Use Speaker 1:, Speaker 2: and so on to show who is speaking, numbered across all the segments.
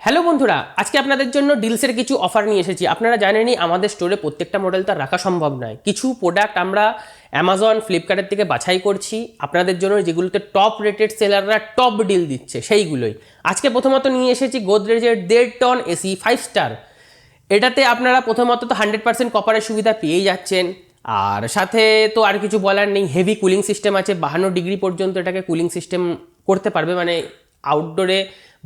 Speaker 1: Hello বন্ধুরা, আজকে আপনাদের জন্য ডিলসের কিছু অফার নিয়ে এসেছি। আপনারা জানেনই আমাদের স্টোরে প্রত্যেকটা মডেল তো রাখা সম্ভব নয়। কিছু প্রোডাক্ট আমরা অ্যামাজন, ফ্লিপকার্টের থেকে বাছাই করছি আপনাদের জন্য, যেগুলোতে টপ রেটেড সেলাররা টপ ডিল দিচ্ছে সেইগুলোই। আজকে প্রথমত নিয়ে এসেছি গোদরেজের 1.5 টন এসি 5 স্টার। এটাতে আপনারা প্রথমত তো 100% কপারের সুবিধা পেয়েই যাচ্ছেন, আর সাথে তো আর কিছু বলার নেই। হেভি কুলিং সিস্টেম আছে, 52 ডিগ্রি পর্যন্ত এটাকে কুলিং সিস্টেম করতে পারবে। মানে আউটডোরে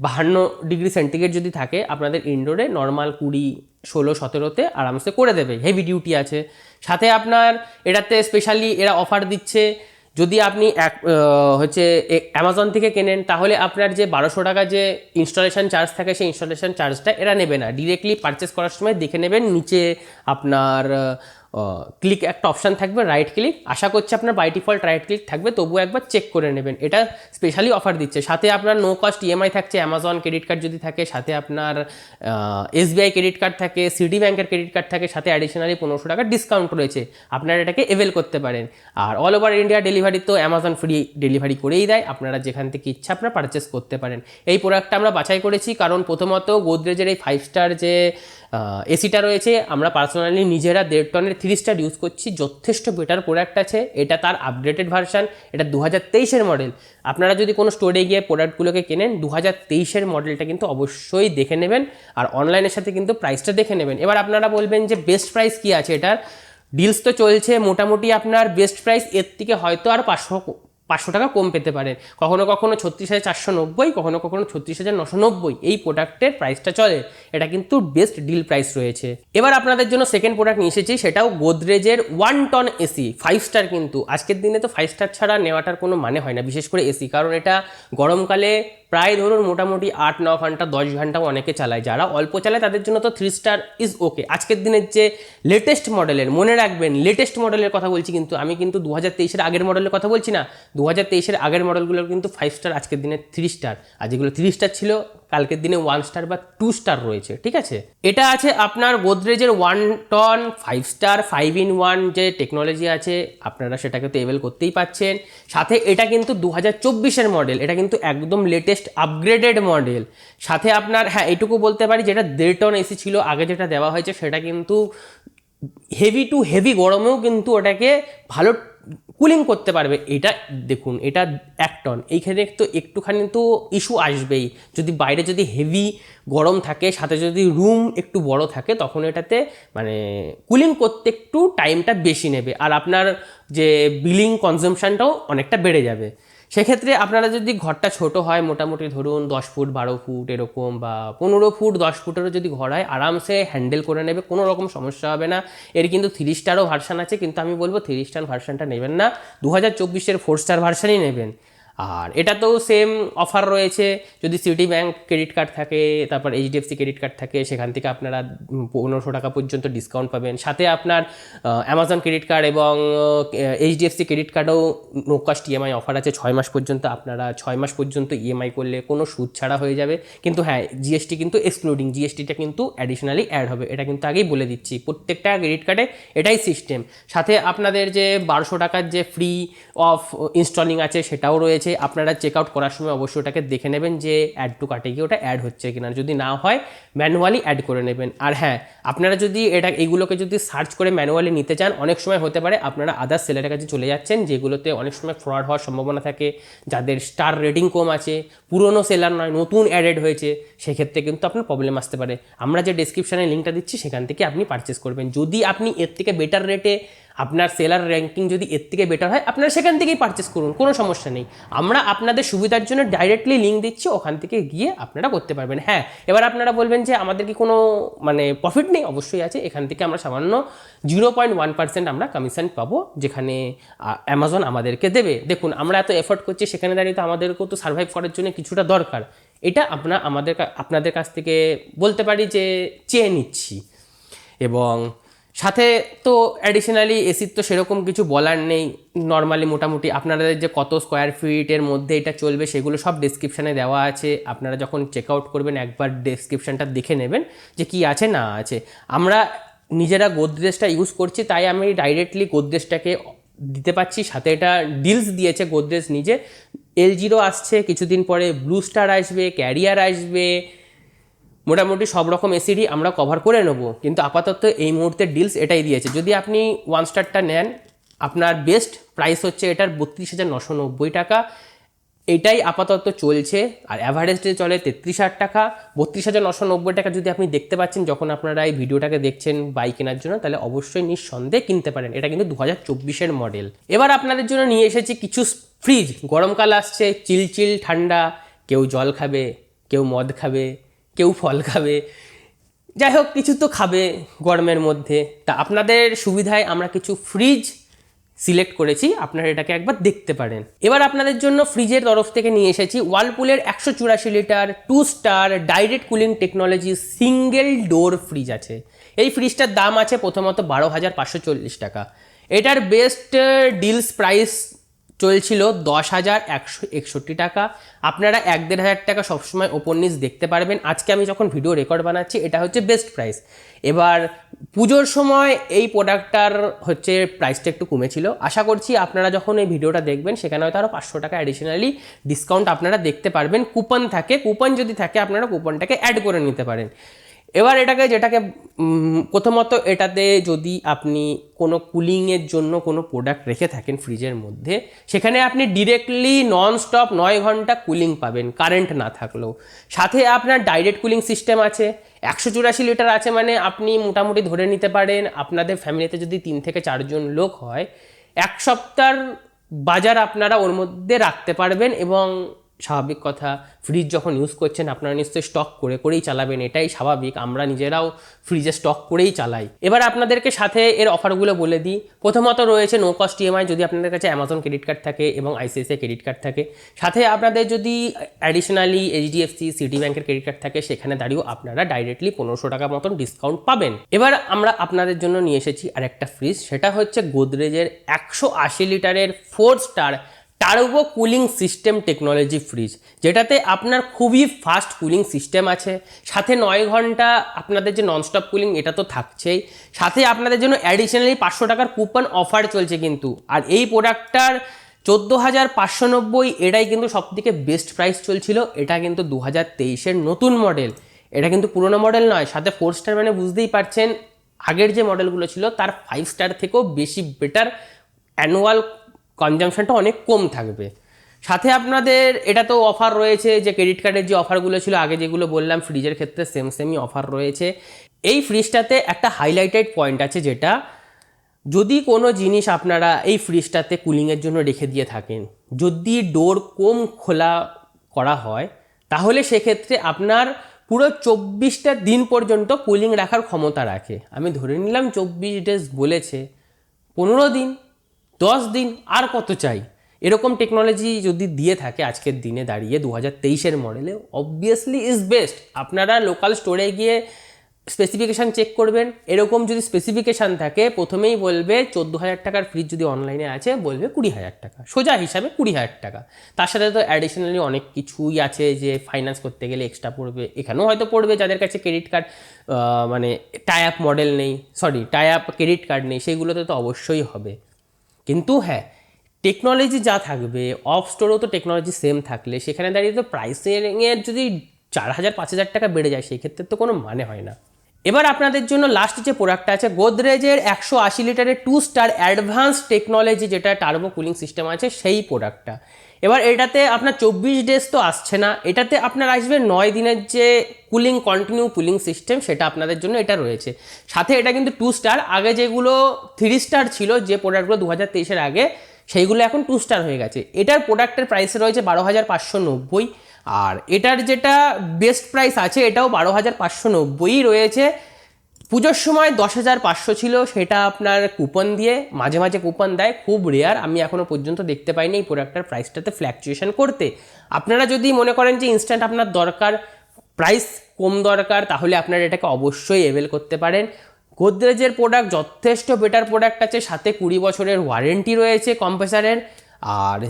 Speaker 1: 52 ডিগ্রি সেন্টিগ্রেড যদি থাকে, আপনাদের ইনডোরে নর্মাল 20, 16, 17তে আরামসে করে দেবে। হেভি ডিউটি আছে। সাথে আপনার এটাতে স্পেশালি এরা অফার দিচ্ছে, যদি আপনি অ্যামাজন থেকে কেনেন তাহলে আপনার যে 1200 টাকা যে ইনস্টলেশন চার্জ থাকে, সেই ইনস্টলেশন চার্জটা এরা নেবে না। ডিরেক্টলি পারচেস করার সময় দেখে নেবেন, নিচে আপনার ক্লিক একটা অপশান থাকবে, রাইট ক্লিক। আশা করছি আপনার বাই ডিফল্ট রাইট ক্লিক থাকবে, তবুও একবার চেক করে নেবেন। এটা স্পেশালি অফার দিচ্ছে। সাথে আপনার নো কস্ট ইএমআই থাকছে, অ্যামাজন ক্রেডিট কার্ড যদি থাকে, সাথে আপনার এসবিআই ক্রেডিট কার্ড থাকে, সিটি ব্যাংকের ক্রেডিট কার্ড থাকে, সাথে অ্যাডিশনালি 1500 টাকার ডিসকাউন্ট রয়েছে। আপনারা এটাকে এভেল করতে পারেন। আর অল ওভার ইন্ডিয়া ডেলিভারি তো অ্যামাজন ফ্রি ডেলিভারি করেই দেয়। আপনারা যেখান থেকে ইচ্ছা আপনারা পারচেস করতে পারেন। এই প্রোডাক্টটা আমরা বাছাই করেছি কারণ প্রথমত গোদরেজের এই 5 স্টার যে এসিটা রয়েছে, আমরা পার্সোনালি নিজেরা 1.5 টনের 3 স্টার ইউজ করছি। যথেষ্ট বেটার প্রোডাক্ট আছে। এটা তার আপগ্রেডেড ভার্সান, এটা 2023-এর মডেল। আপনারা যদি কোনো স্টোরে গিয়ে প্রোডাক্টগুলোকে কেনেন, 2023-এর মডেলটা কিন্তু অবশ্যই দেখে নেবেন, আর অনলাইনের সাথে কিন্তু প্রাইসটা দেখে নেবেন। এবার আপনারা বলবেন যে বেস্ট প্রাইস কী আছে এটার। ডিলস তো চলছে মোটামুটি, আপনার বেস্ট প্রাইস এর থেকে হয়তো আর 500 টাকা কম পেতে পারেন। কখনো কখনো 36,490, কখনো কখনো 36,990 এই প্রোডাক্টের প্রাইসটা চলে। এটা কিন্তু বেস্ট ডিল প্রাইস রয়েছে। এবার আপনাদের জন্য সেকেন্ড প্রোডাক্ট নিয়ে এসেছি, সেটাও গোদরেজের 1 টন এসি 5 স্টার। কিন্তু আজকের দিনে তো 5 স্টার ছাড়া নেওয়াটার কোনো মানে হয় না, বিশেষ করে এসি, কারণ এটা গরমকালে প্রায় ধরুন মোটামুটি 8-9 ঘন্টা, 10 ঘন্টাও অনেকে চালায়। যারা অল্প চালায় তাদের জন্য তো 3 স্টার ইজ ওকে। আজকের দিনের যে লেটেস্ট মডেলের, মনে রাখবেন লেটেস্ট মডেলের কথা বলছি, কিন্তু আমি কিন্তু 2023-এর আগের মডেলের কথা বলছি না। 2023-এর আগের মডেলগুলোর কিন্তু 5 স্টার, আজকের দিনে 3 স্টার। আর যেগুলো 3 স্টার ছিল কালকের দিনে 1 স্টার বা 2 স্টার রয়েছে। ঠিক আছে, এটা আছে আপনার গোদরেজের 1 টন 5 স্টার 5-in-1 যে টেকনোলজি আছে, আপনারা সেটাকে তো এভেল করতেই পাচ্ছেন। সাথে এটা কিন্তু 2024-এর মডেল, এটা কিন্তু একদম লেটেস্ট আপগ্রেডেড মডেল। সাথে আপনার হ্যাঁ এইটুকু বলতে পারি, যেটা 1.5 টন এসি ছিল আগে, যেটা দেওয়া হয়েছে সেটা কিন্তু হেভি টু হেভি গরমেও কিন্তু ওটাকে ভালো কুলিং করতে পারবে। এটা দেখুন, এটা 1 টন, এইখানে তো একটুখানি তো ইস্যু আসবেই। যদি বাইরে যদি হেভি গরম থাকে, সাথে যদি রুম একটু বড় থাকে, তখন এটাতে মানে কুলিং করতে একটু টাইমটা বেশি নেবে, আর আপনার যে বিলিং কনজামশানটাও অনেকটা বেড়ে যাবে। সেক্ষেত্রে আপনারা যদি ঘরটা ছোট হয়, মোটামুটি ধরুন 10 ফুট 12 ফুট এরকম, বা 15 ফুট 10 ফুটেরও যদি ঘর হয়, আরামসে হ্যান্ডেল করে নেবে, কোনো রকম সমস্যা হবে না। এর কিন্তু 3 স্টারও ভার্সান আছে, কিন্তু আমি বলবো 3 স্টার ভার্সানটা নেবেন না, 2024-এর 4 স্টার ভার্সানই নেবেন। আর এটাতেও সেম অফার রয়েছে। যদি সিটি ব্যাংক ক্রেডিট কার্ড থাকে, তারপর এইচডিএফসি ক্রেডিট কার্ড থাকে, সেখান থেকে আপনারা 1500 টাকা পর্যন্ত ডিসকাউন্ট পাবেন। সাথে আপনার অ্যামাজন ক্রেডিট কার্ড এবং এইচডিএফসি ক্রেডিট কার্ডেও নো কস্ট ইএমআই অফার আছে 6 মাস পর্যন্ত। আপনারা 6 মাস পর্যন্ত ইএমআই করলে কোনো সুদ ছাড়া হয়ে যাবে। কিন্তু হ্যাঁ, জিএসটি কিন্তু এক্সক্লুডিং, জিএসটিটা কিন্তু অ্যাডিশনালি অ্যাড হবে, এটা কিন্তু আগেই বলে দিচ্ছি। প্রত্যেকটা ক্রেডিট কার্ডে এটাই সিস্টেম। সাথে আপনাদের যে 1200 টাকার যে ফ্রি অফ ইনস্টলিং আছে সেটাও রয়েছে। আপনারা চেক আউট করার সময় অবশ্যই ওটাকে দেখে নেবেন যে অ্যাড টু কার্টে গিয়ে ওটা অ্যাড হচ্ছে কিনা, যদি না হয় ম্যানুয়ালি অ্যাড করে নেবেন। আর হ্যাঁ, আপনারা যদি এইগুলোকে যদি সার্চ করে ম্যানুয়ালি নিতে চান, অনেক সময় হতে পারে আপনারা আদার্স সেলারের কাছে চলে যাচ্ছেন, যেগুলোতে অনেক সময় ফ্রড হওয়ার সম্ভাবনা থাকে, যাদের স্টার রেটিং কম আছে, পুরনো সেলার নয়, নতুন অ্যাডেড হয়েছে, সেক্ষেত্রে কিন্তু আপনার প্রবলেম আসতে পারে। আমরা যে ডেসক্রিপশানে লিঙ্কটা দিচ্ছি সেখান থেকে আপনি পারচেস করবেন। যদি আপনি এর থেকে বেটার রেটে, আপনার সেলার র্যাঙ্কিং যদি এর থেকে বেটার হয়, আপনারা সেখান থেকেই পারচেস করুন, কোনো সমস্যা নেই। আমরা আপনাদের সুবিধার জন্য ডাইরেক্টলি লিঙ্ক দিচ্ছি, ওখান থেকে গিয়ে আপনারা করতে পারবেন। হ্যাঁ, এবার আপনারা বলবেন যে আমাদের কি কোনো মানে প্রফিট নেই? অবশ্যই আছে। এখান থেকে আমরা সামান্য 0.1% আমরা কমিশন পাবো, যেখানে অ্যামাজন আমাদেরকে দেবে। দেখুন, আমরা এত এফোর্ট করছি, সেখানে দাঁড়িয়ে তো আমাদেরকেও তো সার্ভাইভ করার জন্য কিছুটা দরকার। এটা আপনাদের কাছ থেকে বলতে পারি যে চেয়ে নিচ্ছি। এবং সাথে তো অ্যাডিশনালি এসির তো সেরকম কিছু বলার নেই। নর্মালি মোটামুটি আপনাদের যে কত স্কোয়ার ফিটের মধ্যে এটা চলবে সেগুলো সব ডেসক্রিপশানে দেওয়া আছে। আপনারা যখন চেক আউট করবেন একবার ডেসক্রিপশানটা দেখে নেবেন যে কি আছে না আছে। আমরা নিজেরা গোদরেজটা ইউজ করছি, তাই আমি ডাইরেক্টলি গোদরেজটাকে দিতে পারছি। সাথে এটা ডিলস দিয়েছে গোদরেজ নিজে। এলজিরও আসছে কিছুদিন পরে, ব্লু স্টার আসবে, ক্যারিয়ার আসবে, মোটামুটি সব রকম এসিডি আমরা কভার করে নেব, কিন্তু আপাতত এই মুহূর্তে ডিলস এটাই দিয়েছে। যদি আপনি 1 স্টারটা নেন, আপনার বেস্ট প্রাইস হচ্ছে এটার 32,990 টাকা, এটাই আপাতত চলছে। আর অ্যাভারেজ ডে চলে 33,000 টাকা। 32,990 টাকা যদি আপনি দেখতে পাচ্ছেন যখন আপনারা এই ভিডিওটাকে দেখছেন বাইক কেনার জন্য, তাহলে অবশ্যই নিঃসন্দেহে কিনতে পারেন। এটা কিন্তু 2024-এর মডেল। এবার আপনাদের জন্য নিয়ে এসেছি কিছু ফ্রিজ। গরমকাল আসছে, চিল ঠান্ডা, কেউ জল খাবে, কেউ মদ খাবে, কেউ ফল খাবে, যাই হোক কিছু তো খাবে গরমের মধ্যে। তা আপনাদের সুবিধায় আমরা কিছু ফ্রিজ সিলেক্ট করেছি, আপনারা এটাকে একবার দেখতে পারেন। এবার আপনাদের জন্য ফ্রিজের তরফ থেকে নিয়ে এসেছি ওয়ার্লপুলের 184 litre 2 star direct cooling technology single door fridge আছে। এই ফ্রিজটার দাম আছে প্রথমত 12,540 টাকা। এটার বেস্ট ডিলস প্রাইস চলছিল 10,161 টাকা। আপনারা 1-1.5 টাকা সবসময় ওপর নিচ দেখতে পারবেন। আজকে আমি যখন ভিডিও রেকর্ড বানাচ্ছি এটা হচ্ছে বেস্ট প্রাইস। এবার পুজোর সময় এই প্রোডাক্টটার হচ্ছে প্রাইসটা একটু কমেছিল। আশা করছি আপনারা যখন এই ভিডিওটা দেখবেন সেখানে হয়তো আরও 500 টাকা অ্যাডিশনালি ডিসকাউন্ট আপনারা দেখতে পারবেন। কুপন থাকে, কুপন যদি থাকে আপনারা কুপনটাকে অ্যাড করে নিতে পারেন। এবার যেটাকে প্রথমত এটাতে যদি আপনি কোনো কুলিংয়ের জন্য কোনো প্রোডাক্ট রেখে থাকেন ফ্রিজের মধ্যে, সেখানে আপনি ডিরেক্টলি ননস্টপ 9 ঘন্টা কুলিং পাবেন কারেন্ট না থাকলেও। সাথে আপনার ডাইরেক্ট কুলিং সিস্টেম আছে। 184 লিটার আছে মানে আপনি মোটামুটি ধরে নিতে পারেন আপনাদের ফ্যামিলিতে যদি 3 থেকে 4 জন লোক হয়, 1 সপ্তাহের বাজার আপনারা ওর মধ্যে রাখতে পারবেন। এবং স্বাভাবিক কথা, ফ্রিজ যখন ইউজ করছেন আপনারা নিশ্চয়ই স্টক করেই চালাবেন, এটাই স্বাভাবিক। আমরা নিজেরাও ফ্রিজে স্টক করেই চালাই। এবার আপনাদেরকে সাথে এর অফারগুলো বলে দিই। প্রথমত রয়েছে নো কস্ট ইএমআই যদি আপনাদের কাছে অ্যামাজন ক্রেডিট কার্ড থাকে এবং আইসিআইসিআই ক্রেডিট কার্ড থাকে। সাথে আপনাদের যদি অ্যাডিশনালি এইচডিএফসি সিটি ব্যাংকের ক্রেডিট কার্ড থাকে, সেখানে দাঁড়িয়েও আপনারা ডাইরেক্টলি 1500 টাকা মতন ডিসকাউন্ট পাবেন। এবার আমরা আপনাদের জন্য নিয়ে এসেছি আরেকটা ফ্রিজ, সেটা হচ্ছে গোদরেজের 180 লিটারের 4 star turbo cooling system technology fridge, যেটাতে আপনার খুবই ফাস্ট কুলিং সিস্টেম আছে। সাথে 9 ঘন্টা আপনাদের যে ননস্টপ কুলিং এটা তো থাকছেই, সাথে আপনাদের জন্য অ্যাডিশনালি 500 টাকার কুপন অফার চলছে কিন্তু। আর এই প্রোডাক্টটার 14,590, এটাই কিন্তু সবথেকে বেস্ট প্রাইস চলছিল। এটা কিন্তু 2023-এর নতুন মডেল, এটা কিন্তু পুরোনো মডেল নয়। সাথে 4 স্টার মানে বুঝতেই পারছেন আগের যে মডেলগুলো ছিল তার 5 স্টার থেকেও বেশি বেটার, অ্যানুয়াল কনজামশনটা অনেক কম থাকবে। সাথে আপনাদের এটা তো অফার রয়েছে, যে ক্রেডিট কার্ডের যে অফারগুলো ছিল আগে যেগুলো বললাম ফ্রিজের ক্ষেত্রে সেমই অফার রয়েছে। এই ফ্রিজটাতে একটা হাইলাইটেড পয়েন্ট আছে, যেটা যদি কোনো জিনিস আপনারা এই ফ্রিজটাতে কুলিংয়ের জন্য রেখে দিয়ে থাকেন, যদি ডোর কম খোলা করা হয়, তাহলে সেক্ষেত্রে আপনার পুরো 24টা দিন পর্যন্ত কুলিং রাখার ক্ষমতা রাখে। আমি ধরে নিলাম 24 ডেজ বলেছে, 15 দিন, 10 দিন, আর কত চাই? এরকম টেকনোলজি যদি দিয়ে থাকে আজকের দিনে দাঁড়িয়ে 2023-এর মডেলে, অবভিয়াসলি ইজ বেস্ট। আপনারা লোকাল স্টোরে গিয়ে স্পেসিফিকেশান চেক করবেন। এরকম যদি স্পেসিফিকেশান থাকে প্রথমেই বলবে 14,000 টাকার ফ্রিজ যদি অনলাইনে আছে বলবে 20,000 টাকা, সোজা হিসাবে 20,000 টাকা। তার সাথে তো অ্যাডিশনালি অনেক কিছুই আছে, যে ফাইন্যান্স করতে গেলে এক্সট্রা পড়বে, এখানেও হয়তো পড়বে যাদের কাছে ক্রেডিট কার্ড মানে টাই আপ মডেল নেই, টাই আপ ক্রেডিট কার্ড নেই, সেগুলোতে তো অবশ্যই হবে। কিন্তু হ্যাঁ, টেকনোলজি যা থাকবে, অফ স্টোরেও তো টেকনোলজি সেম থাকলে সেখানে দাঁড়িয়ে তো প্রাইসিংয়ের যদি 4,000-5,000 টাকা বেড়ে যায় সেক্ষেত্রে তো কোনো মানে হয় না। এবার আপনাদের জন্য লাস্ট যে প্রোডাক্টটা আছে গোদরেজের 180 লিটারের 2 স্টার অ্যাডভান্স টেকনোলজি, যেটা টার্বো কুলিং সিস্টেম আছে, সেই প্রোডাক্টটা। এবার এটাতে আপনার 24 ডেজ তো আসছে না, এটাতে আপনার আসবে 9 দিনের যে কন্টিনিউ কুলিং সিস্টেম, সেটা আপনাদের জন্য এটা রয়েছে। সাথে এটা কিন্তু 2 স্টার, আগে যেগুলো 3 স্টার ছিল যে প্রোডাক্টগুলো 2023-এর আগে, সেইগুলো এখন 2 স্টার হয়ে গেছে। এটার প্রোডাক্টের প্রাইস রয়েছে 12,590, আর এটার যেটা বেস্ট প্রাইস আছে এটাও 12,590 রয়েছে। পুজোর সময় 10,500 ছিল, সেটা আপনার কুপন দিয়ে, মাঝে মাঝে কুপন দেয়, খুব রেয়ার, আমি এখনও পর্যন্ত দেখতে পাইনি এই প্রোডাক্টটার প্রাইসটাতে ফ্ল্যাকচুয়েশন করতে। আপনারা যদি মনে করেন যে ইনস্ট্যান্ট আপনার দরকার, প্রাইস কম দরকার, তাহলে আপনারা এটাকে অবশ্যই অ্যাভেল করতে পারেন। গোদরেজের প্রোডাক্ট যথেষ্ট বেটার প্রোডাক্ট আছে, সাথে 20 বছরের ওয়ারেন্টি রয়েছে কম্প্রেসারের। আর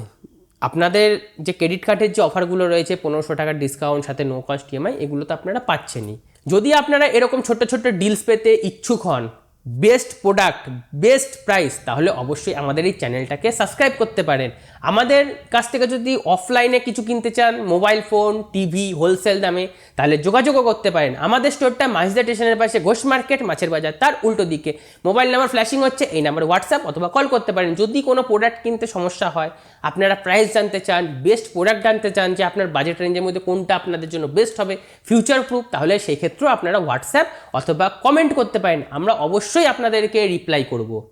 Speaker 1: আপনাদের যে ক্রেডিট কার্ডের যে অফারগুলো রয়েছে 1500 টাকার ডিসকাউন্ট, সাথে নো কস্ট ইএমআই, এগুলো তো আপনারা পাচ্ছেনই। যদি আপনারা এরকম ছোট্ট ছোট্ট ডিলস পেতে ইচ্ছুক হন, বেস্ট প্রোডাক্ট, বেস্ট প্রাইস, তাহলে অবশ্যই আমাদের এই চ্যানেলটাকে সাবস্ক্রাইব করতে পারেন। আমাদের কাছ থেকে যদি অফলাইনে কিছু কিনতে চান, মোবাইল ফোন, টিভি হোলসেল দামে, তাহলে যোগাযোগও করতে পারেন। আমাদের স্টোরটা মাঝদা স্টেশনের পাশে, ঘোষ মার্কেট, মাছের বাজার, তার উল্টো দিকে। মোবাইল নাম্বার ফ্ল্যাশিং হচ্ছে, এই নাম্বার হোয়াটসঅ্যাপ অথবা কল করতে পারেন। যদি কোনো প্রোডাক্ট কিনতে সমস্যা হয়, আপনারা প্রাইস জানতে চান, বেস্ট প্রোডাক্ট জানতে চান যে আপনার বাজেট রেঞ্জের মধ্যে কোনটা আপনাদের জন্য বেস্ট হবে, ফিউচার প্রুফ, তাহলে সেই ক্ষেত্রেও আপনারা হোয়াটসঅ্যাপ অথবা কমেন্ট করতে পারেন। আমরা অবশ্যই আপনাদেরকে রিপ্লাই করব।